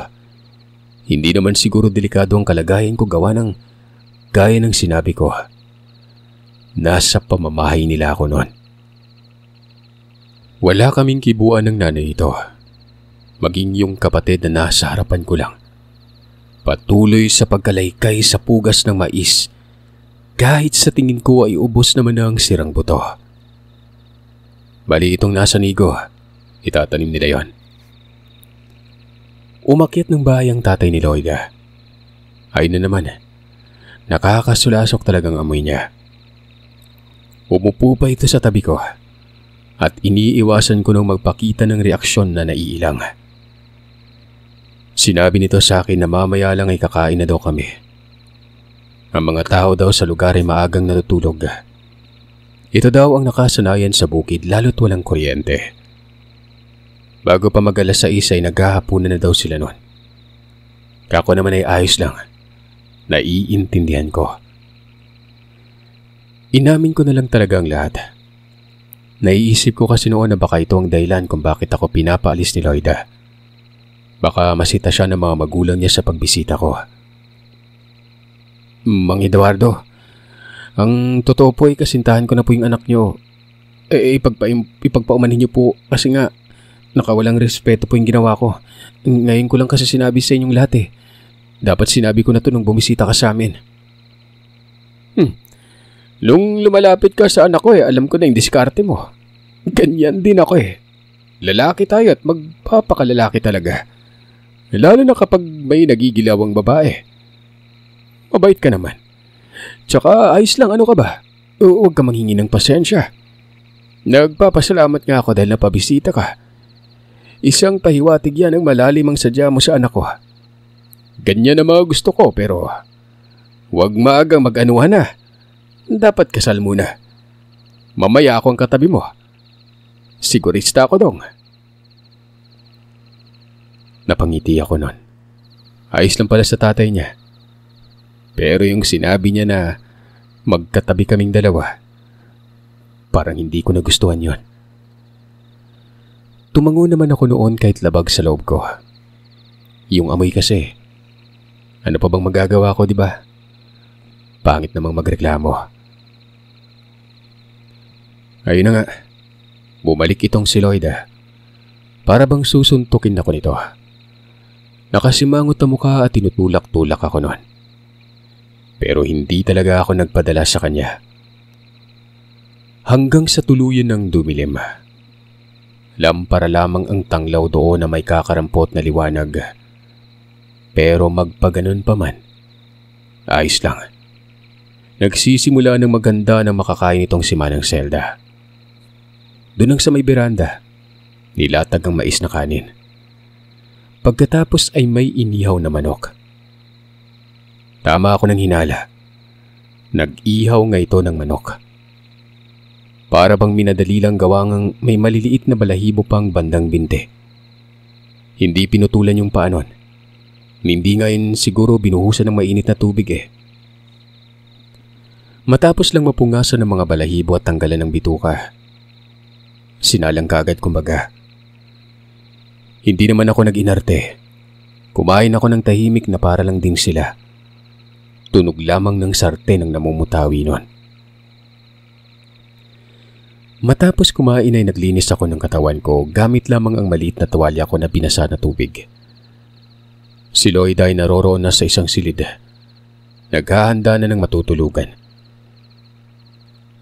[SPEAKER 2] Hindi naman siguro delikado ang kalagayan ko gawa ng gaya ng sinabi ko. Nasa pamamahay nila ako noon. Wala kaming kibuan ng nanay ito. Maging yung kapatid na nasa harapan ko lang. Patuloy sa pagkalaykay sa pugas ng mais. Kahit sa tingin ko ay ubos naman na ang sirang buto. Bali itong nasa nigo. Itatanim nila yon. Umakyat ng bahay ang tatay ni Loida. Ay na naman. Nakakasulasok talagang amoy niya. Umupo pa ito sa tabi ko at iniiwasan ko nang magpakita ng reaksyon na naiilang. Sinabi nito sa akin na mamaya lang ay kakain na daw kami. Ang mga tao daw sa lugar ay maagang natutulog. Ito daw ang nakasanayan sa bukid lalo't walang kuryente. Bago pa mag-alas 6 ay naghahapunan na daw sila noon. Kako naman ay ayos lang. Naiintindihan ko. Inamin ko na lang talaga ang lahat. Naiisip ko kasi noon na baka ito ang dahilan kung bakit ako pinapaalis ni Loida. Baka masita siya ng mga magulang niya sa pagbisita ko. Mang Eduardo, ang totoo po ay kasintahan ko na po yung anak niyo. Ipagpaumanhin niyo po kasi nga nakawalang respeto po yung ginawa ko. Ngayon ko lang kasi sinabi sa inyong lahat eh. Dapat sinabi ko na to nung bumisita ka sa amin. Nung lumalapit ka sa anak ko alam ko na yung diskarte mo. Ganyan din ako eh. Lalaki tayo at magpapakalalaki talaga. Lalo na kapag may nagigilawang babae. Mabait ka naman. Tsaka ayos lang, ano ka ba? Huwag ka manghingi ng pasensya. Nagpapasalamat nga ako dahil napabisita ka. Isang pahiwatig yan ang malalim ang sadya mo sa anak ko. Ganyan ang mga gusto ko pero huwag maagang mag-anuhan na. Dapat kasal muna. Mamaya ako ang katabi mo. Sigurista ako dong. Napangiti ako nun. Ayos lang pala sa tatay niya. Pero yung sinabi niya na magkatabi kaming dalawa, parang hindi ko nagustuhan yon. Tumango naman ako noon kahit labag sa loob ko. Yung amoy kasi. Ano pa bang magagawa ko, di ba? Pangit namang magreklamo. Ayun na nga. Bumalik itong si Loida. Para bang susuntukin ako nito. Nakasimangot ang mukha at tinutulak-tulak ako noon. Pero hindi talaga ako nagpadala sa kanya. Hanggang sa tuluyan ng dumilim. Lampara lamang ang tanglaw doon na may kakarampot na liwanag. Pero magpaganon pa man, ayos lang. Nagsisimula ng maganda na makakain itong si Manang Zelda. Doon ang sa may beranda, nilatag ang mais na kanin. Pagkatapos ay may inihaw na manok. Tama ako ng hinala. Nag-ihaw nga ito ng manok. Para bang minadali lang gawangang may maliliit na balahibo pang bandang binte. Hindi pinutulan yung paanon. Hindi ngayon siguro binuhusan ng mainit na tubig eh. Matapos lang mapungasan ng mga balahibo at tanggalan ng bituka, sinalang kaagad kumbaga. Hindi naman ako nag-inarte. Kumain ako ng tahimik na para lang din sila. Tunog lamang ng sarten ang namumutawi nun. Matapos kumain ay naglinis ako ng katawan ko gamit lamang ang maliit na tuwalya ko na binasa na tubig. Si Loida ay naroroon na sa isang silid. Naghahanda na ng matutulugan.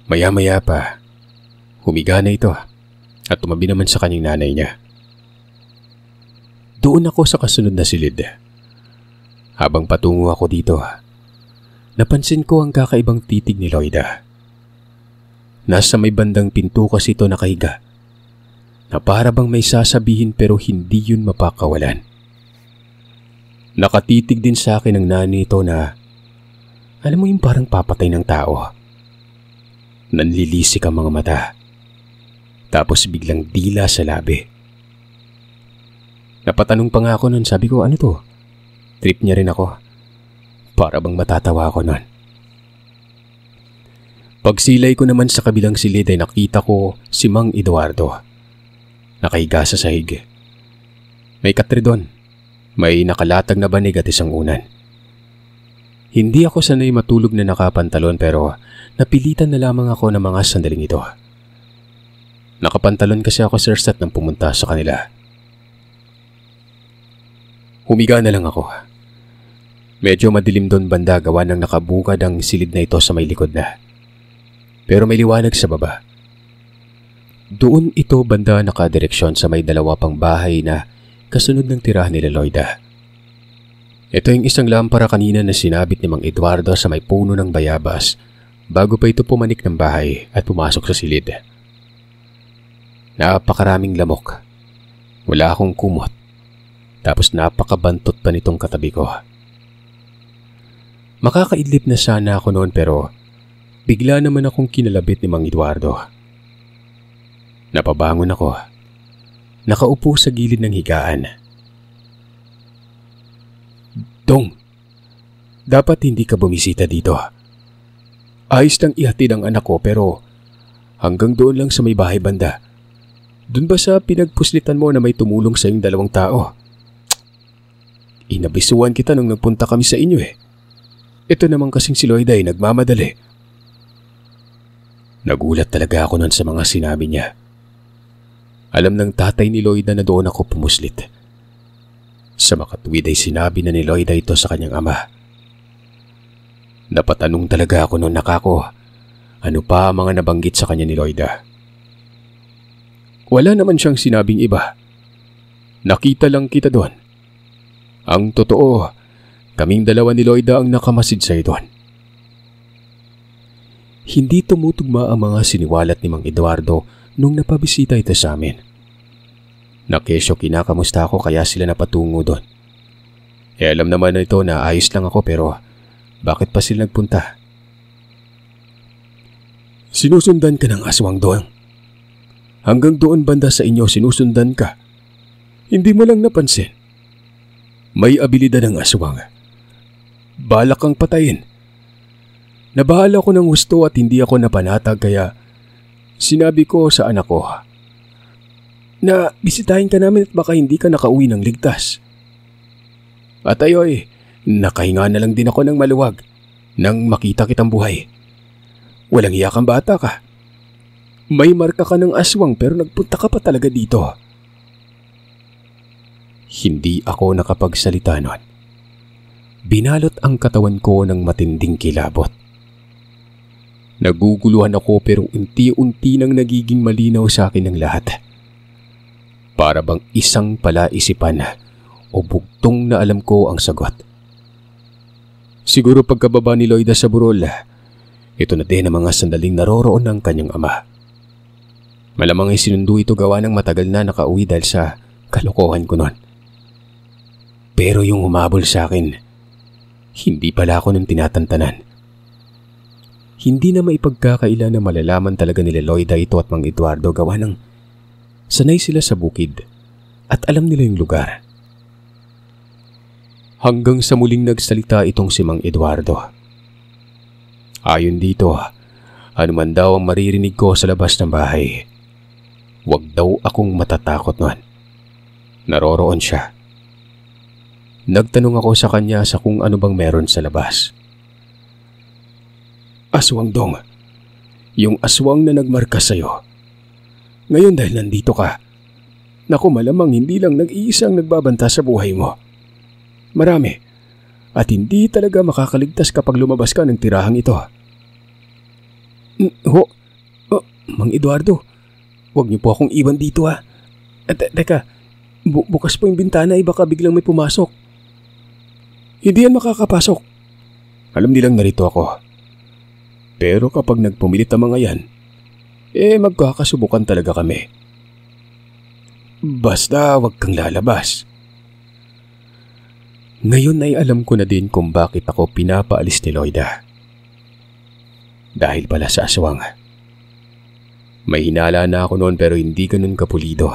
[SPEAKER 2] Maya-maya pa, humiga na ito at tumabi naman sa kanyang nanay niya. Doon ako sa kasunod na silid. Habang patungo ako dito, napansin ko ang kakaibang titig ni Loida. Nasa may bandang pinto kasi ito nakahiga, na para bang may sasabihin pero hindi yun mapakawalan. Nakatitig din sa akin ang nani ito na, alam mo yung parang papatay ng tao. Nanlilisik ang mga mata, tapos biglang dila sa labi. Napatanong pa nga ako nun, sabi ko, ano to? Trip niya rin ako. Para bang matatawa ako nun. Pagsilay ko naman sa kabilang silid ay nakita ko si Mang Eduardo. Nakahiga sa sahig. May katre doon. May nakalatag na banig at isang unan. Hindi ako sanay matulog na nakapantalon pero napilitan na lamang ako ng mga sandaling ito. Nakapantalon kasi ako, sir, at nang pumunta sa kanila. Humiga na lang ako. Medyo madilim doon banda gawa ng nakabukad ang silid na ito sa may likod na. Pero may liwanag sa baba. Doon ito banda nakadireksyon sa may dalawa pang bahay na kasunod ng tirahan nila Loida. Ito yung isang lampara kanina na sinabit ni Mang Eduardo sa may puno ng bayabas bago pa ito pumanik ng bahay at pumasok sa silid. Napakaraming lamok. Wala akong kumot. Tapos napakabantot pa nitong katabi ko. Makakaidlip na sana ako noon pero bigla naman akong kinalabit ni Mang Eduardo. Napabangon ako. Nakaupo sa gilid ng higaan. Dong, dapat hindi ka bumisita dito. Ayos lang ihatid ang anak ko pero hanggang doon lang sa may bahay banda. Doon ba sa pinagpuslitan mo na may tumulong sa iyong 2 tao? Inabisuan kita nung nagpunta kami sa inyo eh. Ito naman kasing si Loida ay nagmamadali. Nagulat talaga ako nun sa mga sinabi niya. Alam ng tatay ni Loida na doon ako pumuslit. Sa makatuwid ay sinabi na ni Loida ito sa kanyang ama. Napatanong talaga ako noon nakako. Ano pa ang mga nabanggit sa kanya ni Loida? Wala naman siyang sinabing iba. Nakita lang kita doon. Ang totoo, kaming 2 ni Loida ang nakamasid sa doon. Hindi tumutugma ang mga siniwalat ni Mang Eduardo nung napabisita ito sa amin. Nakesyo kinakamusta ako kaya sila napatungo doon. Alam naman na ito na ayos lang ako pero bakit pa sila nagpunta? Sinusundan ka ng aswang doon. Hanggang doon banda sa inyo sinusundan ka. Hindi mo lang napansin. May abilidad ang aswang. Balak kang patayin. Nabahala ko ng gusto at hindi ako napanatag kaya sinabi ko sa anak ko na bisitahin ka namin at baka hindi ka nakauwi ng ligtas. At ayoy, nakahinga na lang din ako ng maluwag nang makita kitang buhay. Walang iya kang bata ka. May marka ka ng aswang pero nagpunta ka pa talaga dito. Hindi ako nakapagsalita nun. Binalot ang katawan ko ng matinding kilabot. Naguguluhan ako pero unti-unti nang nagiging malinaw sa akin ang lahat. Para bang isang palaisipan o bugtong na alam ko ang sagot. Siguro pagkababa ni Loida sa burol, ito na din ang mga sandaling naroroon ng kanyang ama. Malamang ay sinundo ito gawa ng matagal na nakauwi dahil sa kalokohan ko noon. Pero yung humabol sa akin, hindi pala ako nung tinatantanan. Hindi na maipagkakaila na malalaman talaga nila Loida ito at Mang Eduardo gawa ng sanay sila sa bukid at alam nila yung lugar. Hanggang sa muling nagsalita itong si Mang Eduardo. Ayon dito, anuman daw ang maririnig ko sa labas ng bahay, huwag daw akong matatakot nun. Naroroon siya. Nagtanong ako sa kanya sa kung ano bang meron sa labas. Aswang Dong, yung aswang na nagmarka sa'yo. Ngayon dahil nandito ka, naku malamang hindi lang nag-iisang nagbabanta sa buhay mo. Marami, at hindi talaga makakaligtas kapag lumabas ka ng tirahang ito. Mang Eduardo, huwag niyo po akong iwan dito ha. Teka, bukas po yung bintana ay baka biglang may pumasok. Hindi yan makakapasok. Alam nilang narito ako. Pero kapag nagpumilit ang mga yan, magkakasubukan talaga kami. Basta wag kang lalabas. Ngayon ay alam ko na din kung bakit ako pinapaalis ni Loida. Dahil pala sa aswang. May hinala na ako noon pero hindi ganun kapulido.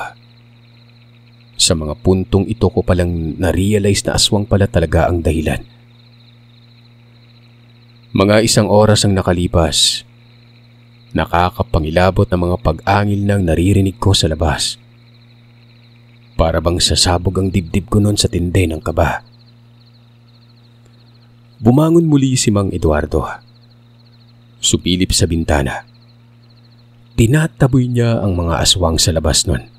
[SPEAKER 2] Sa mga puntong ito ko palang na-realize na aswang pala talaga ang dahilan. Mga 1 oras ang nakalipas. Nakakapangilabot na mga pag-angil ng naririnig ko sa labas. Para bang sasabog ang dibdib ko noon sa tindi ng kaba. Bumangon muli si Mang Eduardo. Supilip sa bintana. Tinataboy niya ang mga aswang sa labas noon.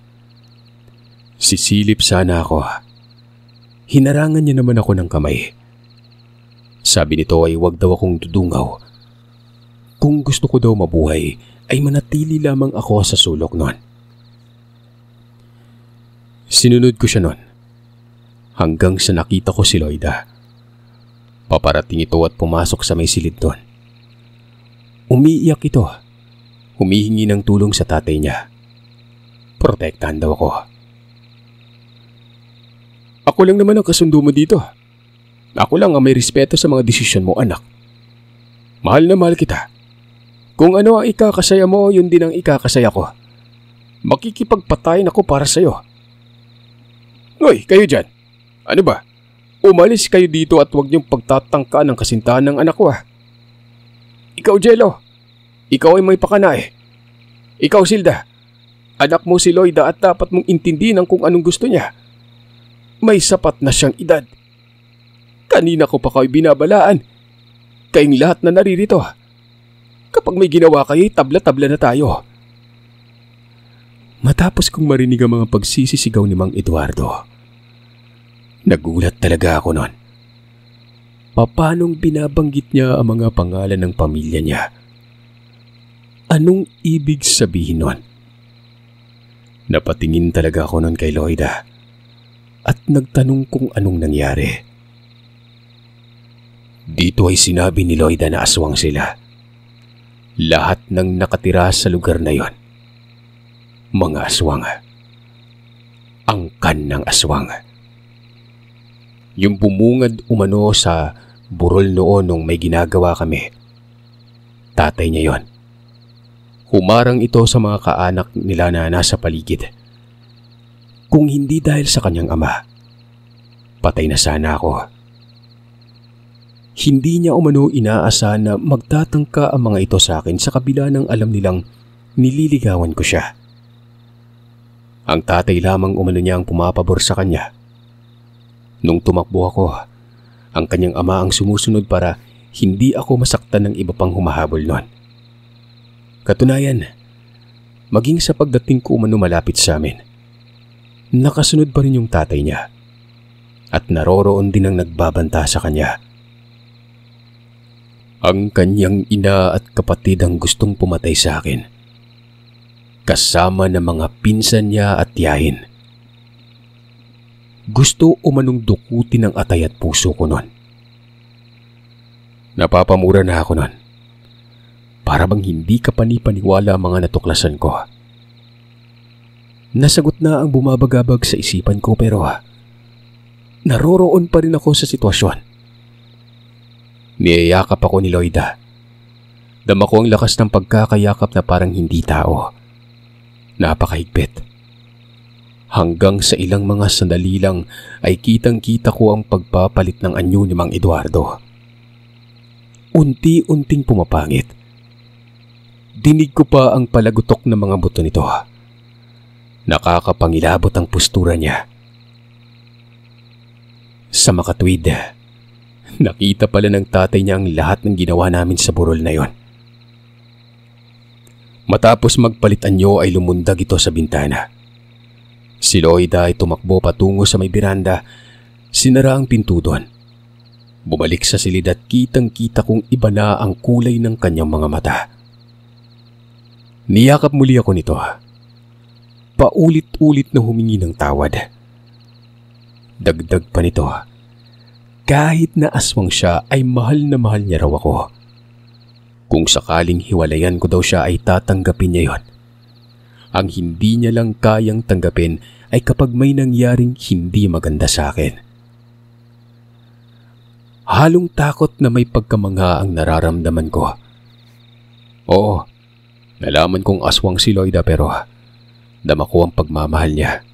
[SPEAKER 2] Sisilip sana ako. Hinarangan niya naman ako ng kamay. Sabi nito ay huwag daw akong dudungaw. Kung gusto ko daw mabuhay, ay manatili lamang ako sa sulok noon. Sinunod ko siya noon. Hanggang sa nakita ko si Loida. Paparating ito at pumasok sa may silid doon. Umiiyak ito. Humihingi ng tulong sa tatay niya. Protektahan daw ako. Ako lang naman ang kasundo mo dito. Ako lang ang may respeto sa mga desisyon mo, anak. Mahal na mahal kita. Kung ano ang ikakasaya mo, yun din ang ikakasaya ko. Makikipagpatayin ako para sa'yo. Hoy, kayo dyan. Ano ba? Umalis kayo dito at huwag niyong pagtatangka ng kasintahan ng anak ko Ikaw, Jello. Ikaw ay may pakana Ikaw, Silda. Anak mo si Loida at dapat mong intindihin ang kung anong gusto niya. May sapat na siyang edad. Kanina ko pa kayo binabalaan. Kayong lahat na naririto. Kapag may ginawa kayo, tabla-tabla na tayo. Matapos kong marinig ang mga pagsisisigaw ni Mang Eduardo, nagulat talaga ako noon. Paanong binabanggit niya ang mga pangalan ng pamilya niya? Anong ibig sabihin nun? Napatingin talaga ako noon kay Loida at nagtanong kung anong nangyari. Dito ay sinabi ni Loida na aswang sila. Lahat ng nakatira sa lugar na yon, mga aswang. Angkan ng aswang. Yung bumungad umano sa burol noon nung may ginagawa kami, tatay niya yon. Humarang ito sa mga kaanak nila na nasa paligid. Kung hindi dahil sa kanyang ama, patay na sana ako. Hindi niya umano inaasahan na magtatangka ang mga ito sa akin sa kabila ng alam nilang nililigawan ko siya. Ang tatay lamang umano niya ang pumapabor sa kanya. Nung tumakbo ako, ang kanyang ama ang sumusunod para hindi ako masaktan ng iba pang humahabol noon. Katunayan, maging sa pagdating ko umano malapit sa amin, nakasunod pa rin yung tatay niya at naroroon din ang nagbabanta sa kanya. Ang kanyang ina at kapatid ang gustong pumatay sa akin, kasama ng mga pinsan niya at tiyahin. Gusto umanong dukutin ang atay at puso ko noon. Napapamura na ako noon. Para bang hindi ka panipaniwala ang mga natuklasan ko. Nasagot na ang bumabagabag sa isipan ko pero naroroon pa rin ako sa sitwasyon. Niyayakap ako ni Loida. Dama ko ang lakas ng pagkakayakap na parang hindi tao. Napakahigpit. Hanggang sa ilang mga sandali lang ay kitang-kita ko ang pagpapalit ng anyo ni Mang Eduardo. Unti-unting pumapangit. Dinig ko pa ang palagutok ng mga buto nito. Nakakapangilabot ang postura niya. Sa makatwid, nakita pala ng tatay niya ang lahat ng ginawa namin sa burol na yon. Matapos magpalit anyo ay lumundag ito sa bintana. Si Loida ay tumakbo patungo sa may biranda. Sinara ang pinto doon. Bumalik sa silid at kitang-kita kong iba na ang kulay ng kanyang mga mata. Niyakap muli ako nito. Paulit-ulit na humingi ng tawad. Dagdag pa nito, kahit na aswang siya ay mahal na mahal niya raw ako. Kung sakaling hiwalayan ko daw siya ay tatanggapin niya yon. Ang hindi niya lang kayang tanggapin ay kapag may nangyaring hindi maganda sa akin. Halong takot na may pagkamangha ang nararamdaman ko. Oo, nalaman kong aswang si Loida pero dama ko ang pagmamahal niya.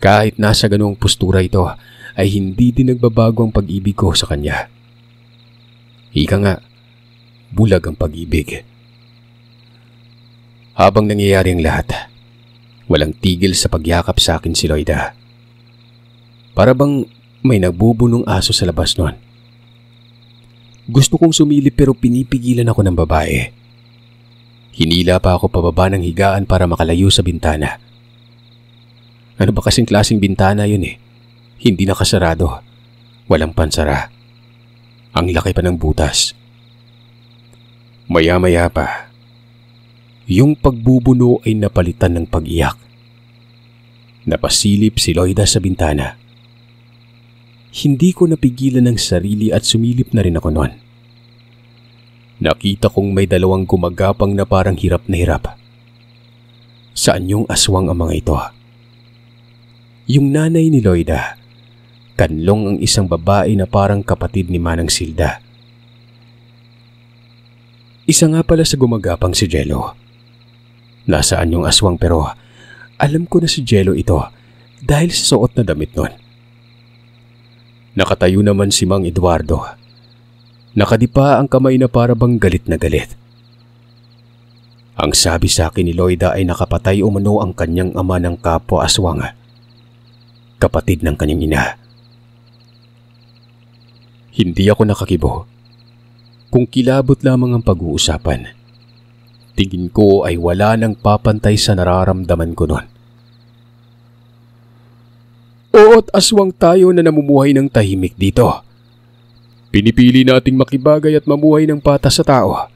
[SPEAKER 2] Kahit nasa ganoong postura ito ay hindi din nagbabago ang pag-ibig ko sa kanya. Ika nga, bulag ang pag-ibig. Habang nangyayari ang lahat, walang tigil sa pagyakap sa akin si Loida. Para bang may nagbubunong aso sa labas noon. Gusto kong sumilip pero pinipigilan ako ng babae. Hinila pa ako pababa ng higaan para makalayo sa bintana. Ano ba kasing klaseng bintana yun Hindi nakasarado. Walang pansara. Ang laki pa ng butas. Maya-maya pa, yung pagbubuno ay napalitan ng pag-iyak. Napasilip si Loida sa bintana. Hindi ko napigilan ang sarili at sumilip na rin ako noon. Nakita kong may dalawang gumagapang na parang hirap na hirap. Saan yung aswang ang mga ito? Yung nanay ni Loida kanlong ang isang babae na parang kapatid ni Manang Silda. Isa nga pala sa gumagapang si Jello. Nasaan yung aswang pero alam ko na si Jello ito dahil sa suot na damit nun. Nakatayo naman si Mang Eduardo. Nakadipa ang kamay na para bang galit na galit. Ang sabi sa akin ni Loida ay nakapatay umano ang kanyang ama ng kapwa aswang, kapatid ng kanyang ina. Hindi ako nakakibo. Kung kilabot lamang ang pag-uusapan, tingin ko ay wala nang papantay sa nararamdaman ko noon. Oo't aswang tayo na namumuhay ng tahimik dito. Pinipili nating makibagay at mamuhay ng patas sa tao.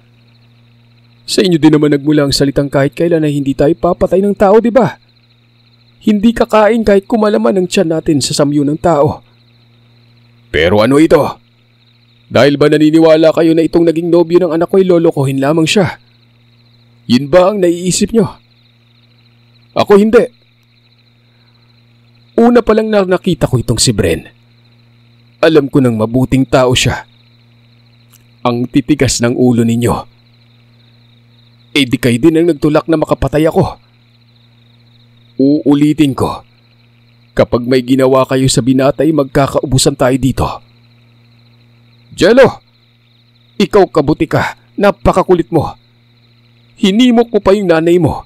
[SPEAKER 2] Sa inyo din naman nagmula ang salitang kahit kailan na hindi tayo papatay ng tao, di ba? Hindi kakain kahit kumalaman ang tiyan natin sa samyo ng tao. Pero ano ito? Dahil ba naniniwala kayo na itong naging nobyo ng anak ko'y lolokohin lamang siya? Yun ba ang naiisip nyo? Ako hindi. Una pa lang na nakita ko itong si Bren. Alam ko nang mabuting tao siya. Ang titigas ng ulo ninyo. Eh di kayo din ang nagtulak na makapatay ako. Uulitin ko. Kapag may ginawa kayo sa binatay, magkakaubusan tayo dito. Jello! Ikaw kabuti ka. Napakakulit mo. Hinimok mo pa yung nanay mo.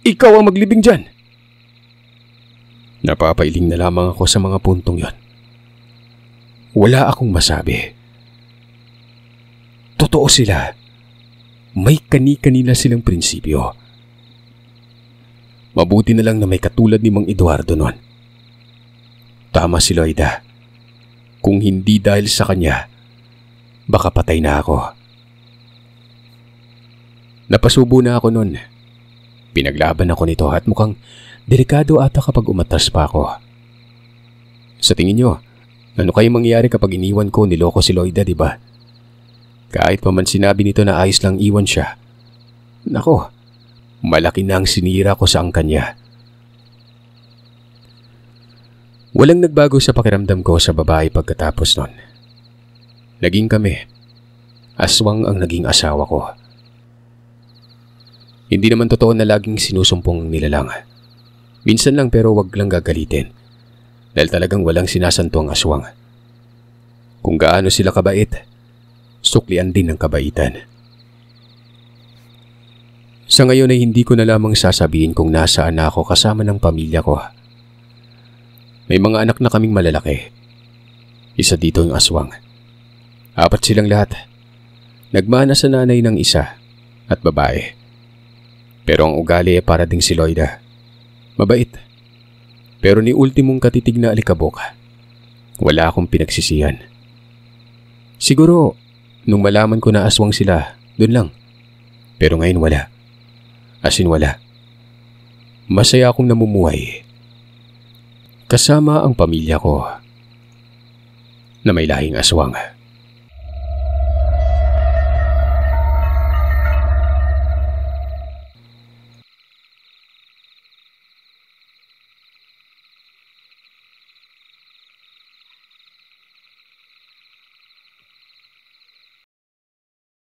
[SPEAKER 2] Ikaw ang maglibing dyan. Napapailing na lamang ako sa mga puntong yon. Wala akong masabi. Totoo sila. May kani-kanila silang prinsipyo. Mabuti na lang na may katulad ni Mang Eduardo noon. Tama si Loida. Kung hindi dahil sa kanya, baka patay na ako. Napasubo na ako noon. Pinaglaban ako nito at mukhang delikado ata kapag umatras pa ako. Sa tingin nyo, ano kayong mangyayari kapag iniwan ko niloko si Loida, di ba? Kahit pa man sinabi nito na ayos lang iwan siya. Nako, malaki na ang sinira ko sa angkan niya. Walang nagbago sa pakiramdam ko sa babae pagkatapos nun. Naging kami. Aswang ang naging asawa ko. Hindi naman totoo na laging sinusumpong nilalang. Minsan lang pero wag lang gagalitin. Dahil talagang walang sinasanto ang aswang. Kung gaano sila kabait, suklian din ng kabaitan. Sa ngayon ay hindi ko na lamang sasabihin kung nasaan na ako kasama ng pamilya ko. May mga anak na kaming malalaki. Isa dito yung aswang. 4 silang lahat. Nagmana sa nanay ng isa at babae. Pero ang ugali ay para ding si Loida. Mabait. Pero ni ultimong katitig na alikabok. Wala akong pinagsisihan. Siguro, nung malaman ko na aswang sila, dun lang. Pero ngayon wala. As in wala. Masaya akong namumuhay. Kasama ang pamilya ko na may lahing aswang.